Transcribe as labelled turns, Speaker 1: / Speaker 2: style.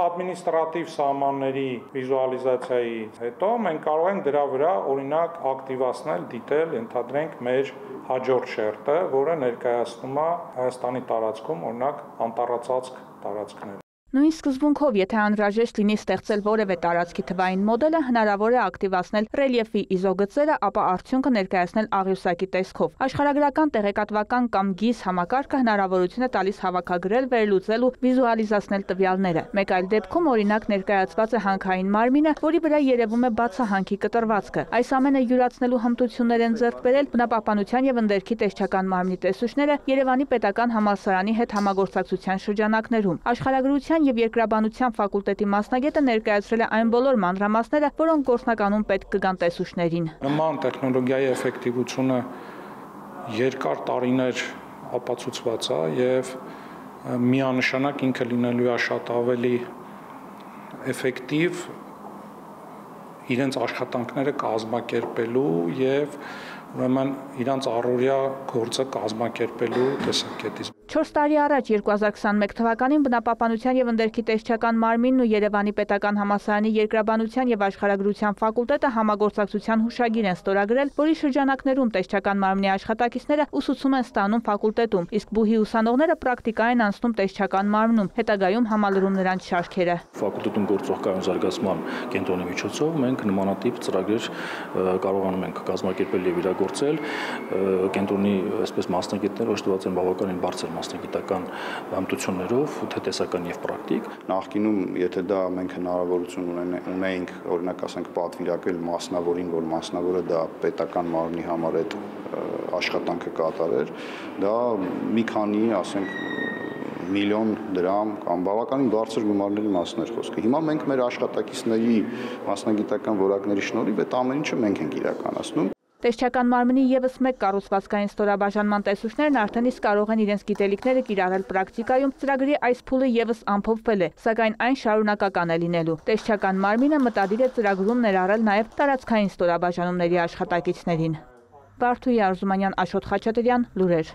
Speaker 1: Ադմինիստրատիվ սահմանների վիզուալիզացիայի հետո մենք կարող ենք դրա վրա օրինակ ակտիվացնել, դիտել, ենթադրենք մեր հաջորդ շերտը, որը ներկայացնում է Հայաստանի տարածքում օրինակ անտառածածկ տարածքներ։
Speaker 2: Նույն սկզբունքով, եթե անհրաժեշտ լինի ստեղծել որևէ տարածքի թվային մոդելը, հնարավոր է ակտիվացնել ռելիեֆի իզոգծերը, ապա արդյունքը ներկայացնել աղյուսակի տեսքով։ Աշխարհագրական տեղեկատվական կամ GIS համակարգը հնարավորություն է տալիս հավաքագրել, վերլուծել ու վիզուալիզացնել տվյալները։ Մեկ այլ դեպքում օրինակ ներկայացված է հանքային մարմինը, որի վրա երևում է բացահանքի կտրվածքը։ Այս ամենը յուրացնելու հմտություններ են ձեռք բերել բնապահպանության եւ ընդերքի տեսչական մարմնի տեսուչները Երևանի պետական համալսարանի հետ համագործակցության շրջանակներում։ Աշխարհագրության եւ երկրաբանության ֆակուլտետի մասնագետը ներկայացրել է այն բոլոր մանրամասները, որոնք գործնականում պետք կգան տեսուչներին։
Speaker 1: Նման տեխնոլոգիայի էֆեկտիվությունը երկար տարիներ ապացուցված է եւ միանշանակ ինքը լինելու է շատ ավելի էֆեկտիվ իրենց աշխատանքները կազմակերպելու եւ ուրեմն իրանց առօրյա գործը կազմակերպելու տեսակետից։
Speaker 2: 4 տարի առաջ 2021 թվականին բնապահպանության եւ ընդերքի տեսչական մարմինն ու Երևանի պետական համալսարանի երկրաբանության եւ աշխարհագրության ֆակուլտետը համագործակցության հուշագիր են ստորագրել, որի շրջանակներում տեսչական մարմնի աշխատակիցները ուսուցում են ստանում ֆակուլտետում, իսկ բուհի ուսանողները պրակտիկա են անցնում տեսչական մարմնում, հետագայում համալրում նրանց շարքերը։
Speaker 3: Ֆակուլտետում գործող կայուն զարգացման կենտրոնի միջոցով մենք նմանատիպ ծրագրեր կարողանում ենք կազմակերպել եւ իրագործել։ Կենտրոնի այսպես մասնագետները օժտված են բավականին բարձր մասնագիտական հմտություններով, թե տեսական եւ պրակտիկ։
Speaker 4: Նախկինում, եթե դա մենք հնարավորություն ունեինք, օրինակ ասենք պատվիրակել մասնավորին, որ մասնավորը դա պետական մարմնի համար այդ աշխատանքը կատարեր, դա մի քանի, ասենք, միլիոն դրամ կամ բավականին բարձր գումարների մասն էր խոսքը։ Հիմա մենք մեր աշխատակիցների մասնագիտական որակների շնորհիվ այդ ամեն ինչը մենք ենք իրականացնում։
Speaker 2: Տեսչական մարմնի եւս մեկ կառուցվածքային ստորաբաժանման տեսուչներն արդեն իսկ կարող են իրենց գիտելիքները կիրառել պրակտիկայում, ծրագրի այս փուլը եւս ամփոփվել է, սակայն այն շարունակական է լինելու։ Տեսչական մարմինը մտադիր է ծրագրում ներառել նաեւ տարածքային ստորաբաժանումների աշխատակիցներին։ Վարդուհի Արզումանյան, Աշոտ Խաչատրյան, լուրեր։